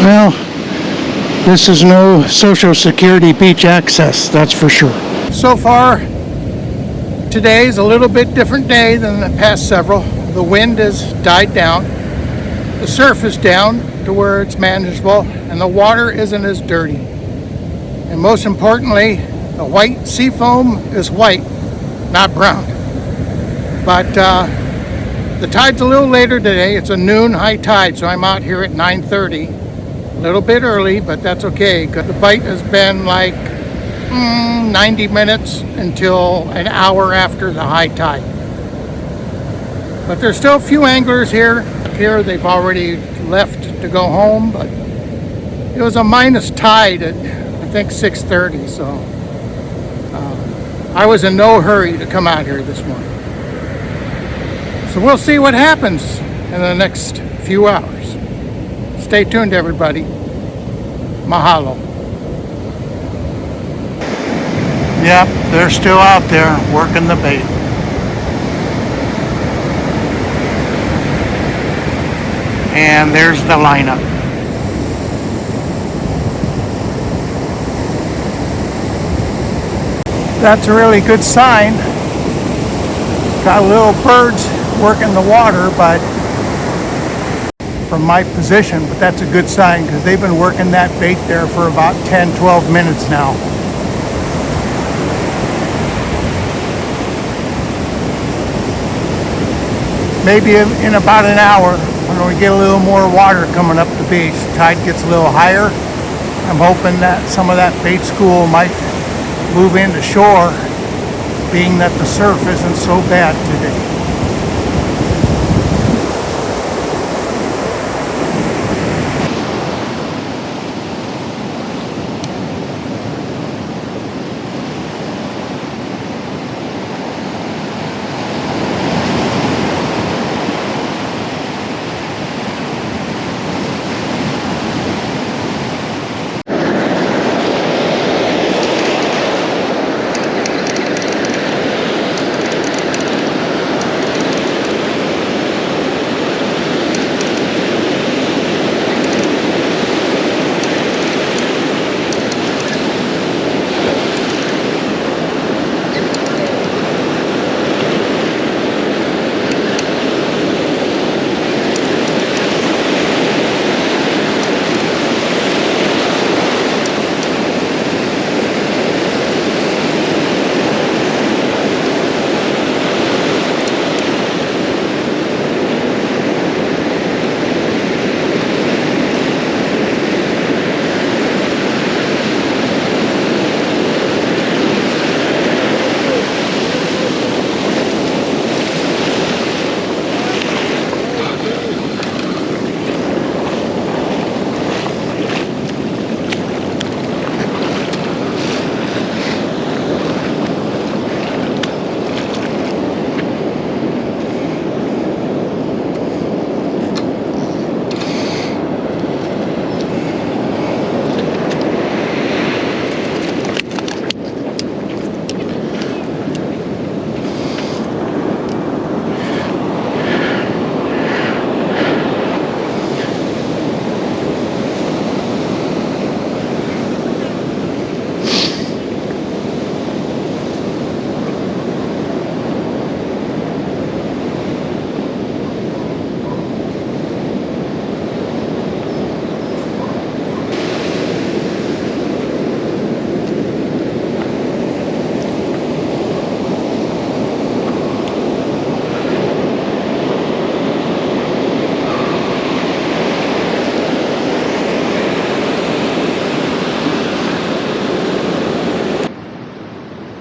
Well, this is no Social Security beach access, that's for sure. So far, today's a little bit different day than the past several. The wind has died down. The surf is down to where it's manageable, and the water isn't as dirty. And most importantly, the white sea foam is white, not brown. But the tide's a little later today. It's a noon high tide, so I'm out here at 9:30. A little bit early, but that's okay, because the bite has been like 90 minutes until an hour after the high tide. But there's still a few anglers here. They've already left to go home, but it was a minus tide at I think 6:30, so I was in no hurry to come out here this morning. So we'll see what happens in the next few hours. Stay tuned, everybody. Mahalo. Yep, they're still out there working the bait. And there's the lineup. That's a really good sign. Got little birds working the water, but from my position, but that's a good sign because they've been working that bait there for about 10-12 minutes now. Maybe in about an hour, when we get a little more water coming up the beach, tide gets a little higher. I'm hoping that some of that bait school might move into shore, being that the surf isn't so bad today.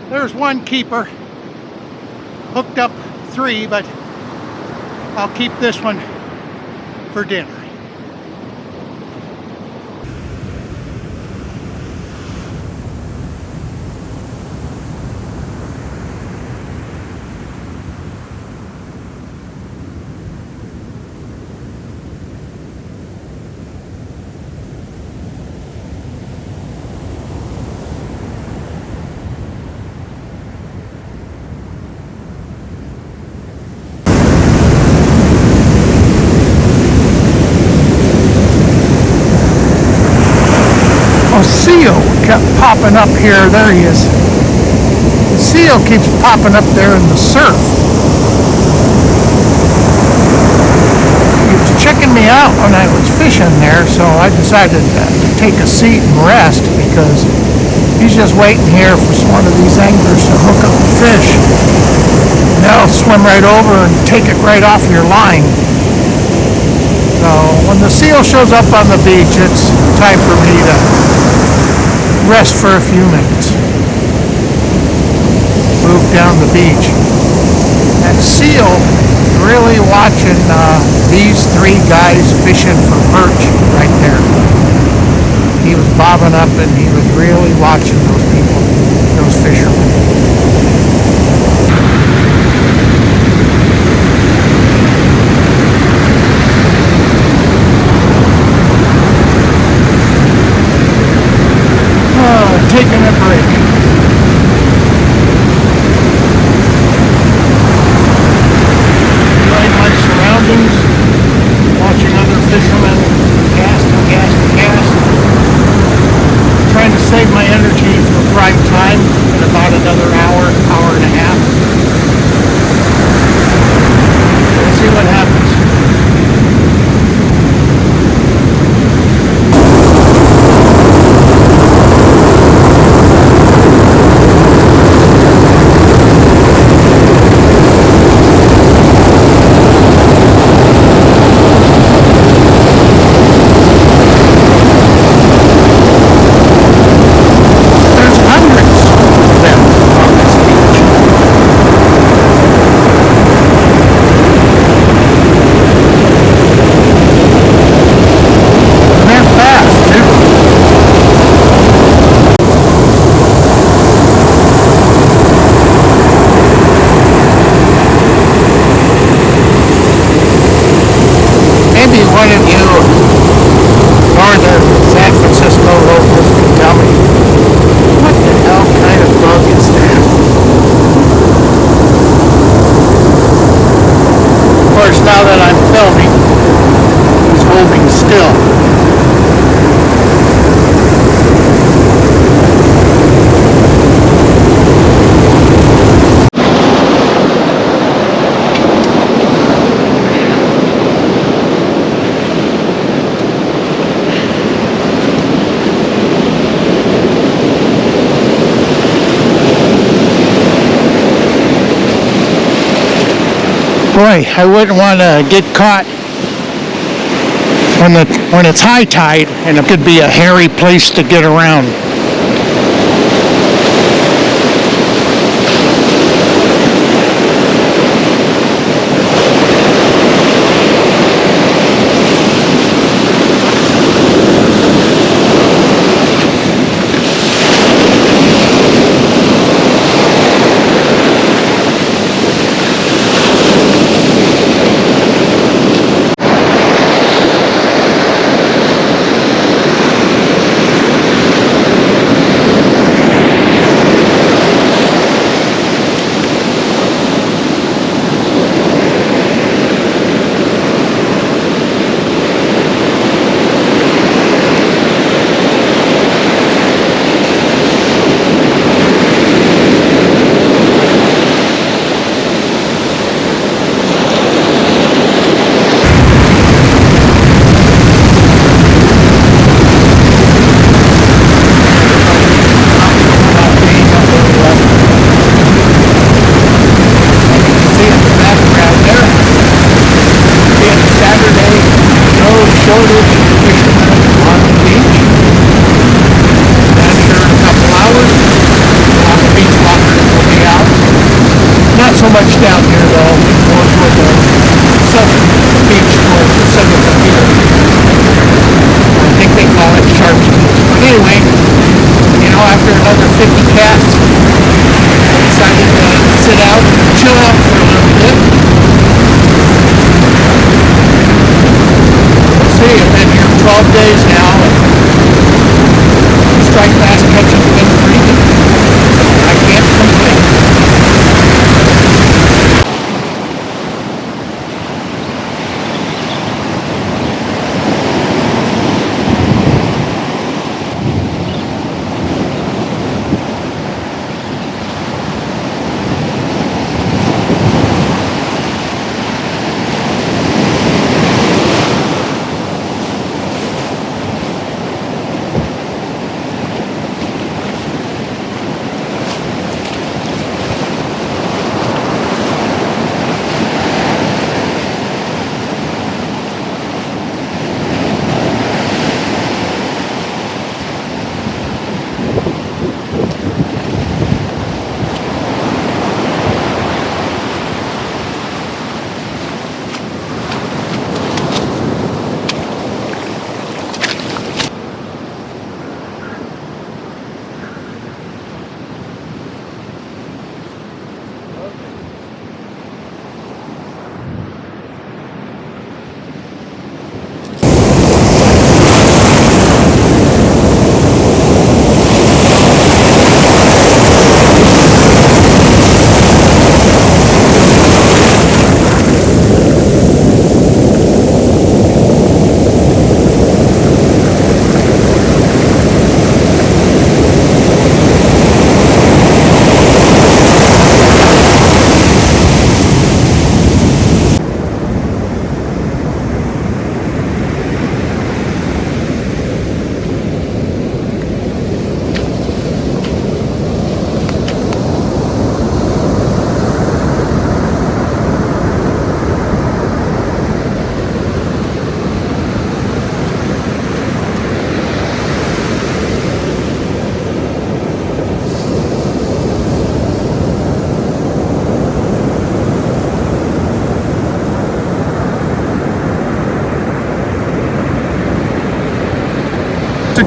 There's one keeper, hooked up 3, but I'll keep this one for dinner. A seal kept popping up here. There he is. The seal keeps popping up there in the surf. He was checking me out when I was fishing there, so I decided to take a seat and rest because he's just waiting here for one of these anglers to hook up the fish. And they'll swim right over and take it right off your line. So when the seal shows up on the beach, it's time for me to rest for a few minutes. Move down the beach. That seal is really watching these three guys fishing for perch right there. He was bobbing up and he was really watching those people, those fishermen. Taking a break. Enjoying my surroundings, watching other fishermen cast and cast and cast. Trying to save my energy for prime time in about another hour, hour and a half. We'll see what happens. One of you northern San Francisco locals can tell me, what the hell kind of bug is that? Of course, now that I'm filming, he's holding still. Boy, I wouldn't want to get caught when it's high tide, and it could be a hairy place to get around. So much down here though, more toward the southern beach, toward the southern pier. I think they call it Shark's Beach. But anyway, you know, after another 50 casts, I decided to sit out and chill out for a little bit. Let's see, I've been here 12 days now, and strike bass catching's been pretty good. So I can't complain.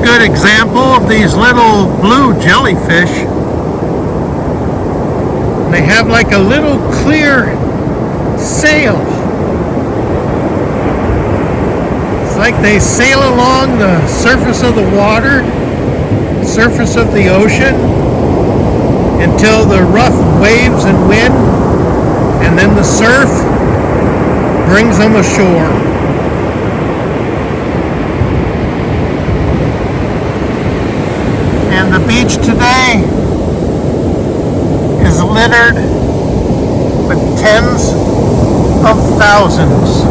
good example of these little blue jellyfish. They have like a little clear sail. It's like they sail along the surface of the water, surface of the ocean, until the rough waves and wind, and then the surf brings them ashore. And the beach today is littered with tens of thousands.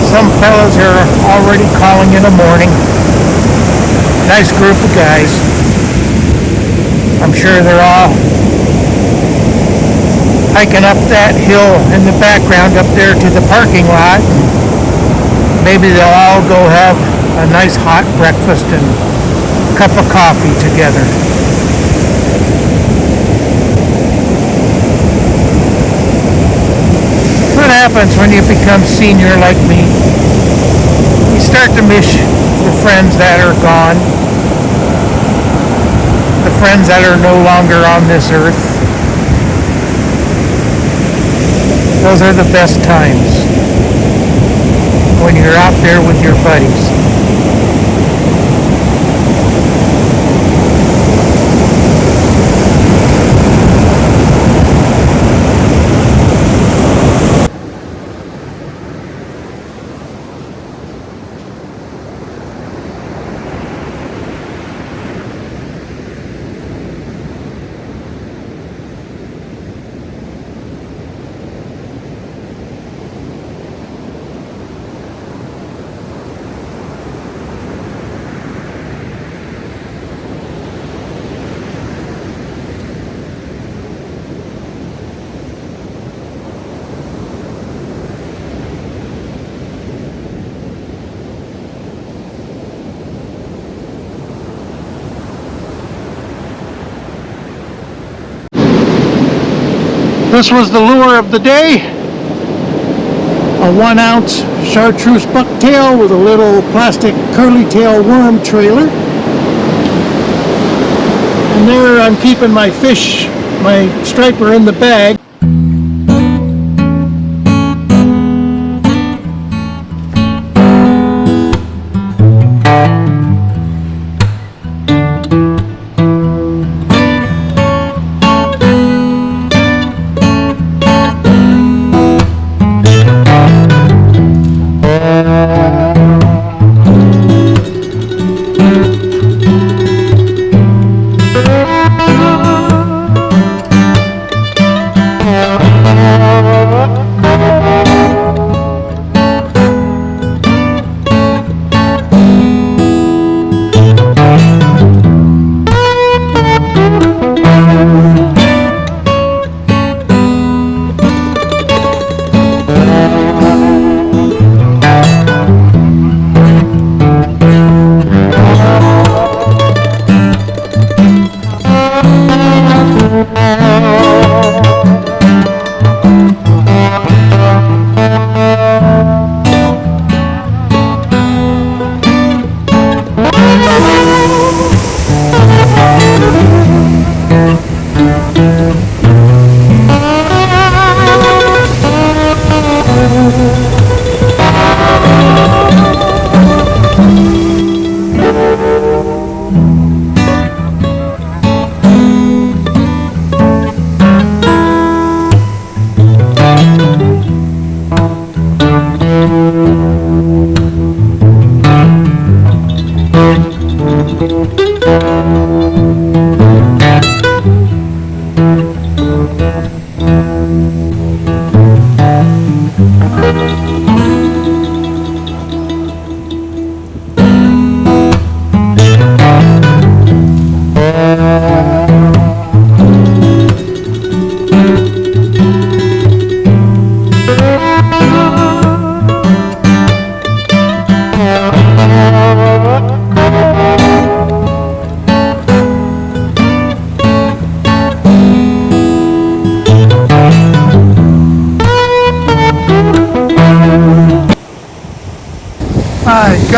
Some fellas are already calling it a morning. Nice group of guys. I'm sure they're all hiking up that hill in the background up there to the parking lot. Maybe they'll all go have a nice hot breakfast and a cup of coffee together. What happens when you become senior like me? You start to miss the friends that are gone, the friends that are no longer on this earth. Those are the best times, when you're out there with your buddies. This was the lure of the day. A 1-ounce chartreuse bucktail with a little plastic curly tail worm trailer. And there I'm keeping my fish, my striper in the bag.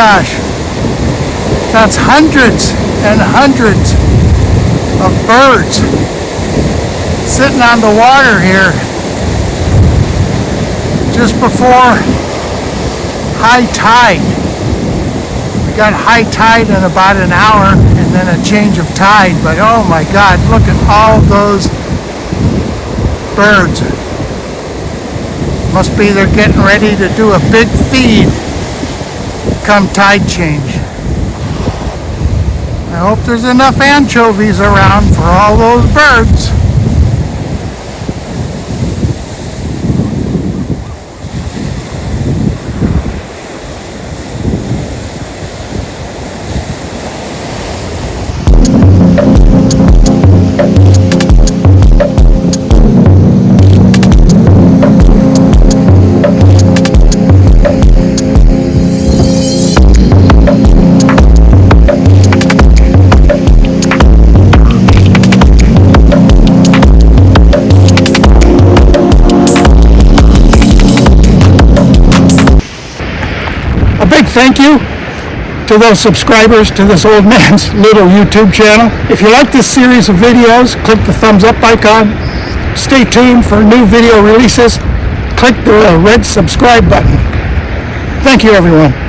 gosh. That's hundreds and hundreds of birds sitting on the water here just before high tide. We got high tide in about an hour and then a change of tide, but oh my God, look at all those birds. Must be they're getting ready to do a big feed come tide change. I hope there's enough anchovies around for all those birds. Thank you to those subscribers to this old man's little YouTube channel. If you like this series of videos, click the thumbs up icon. Stay tuned for new video releases. Click the red subscribe button. Thank you, everyone.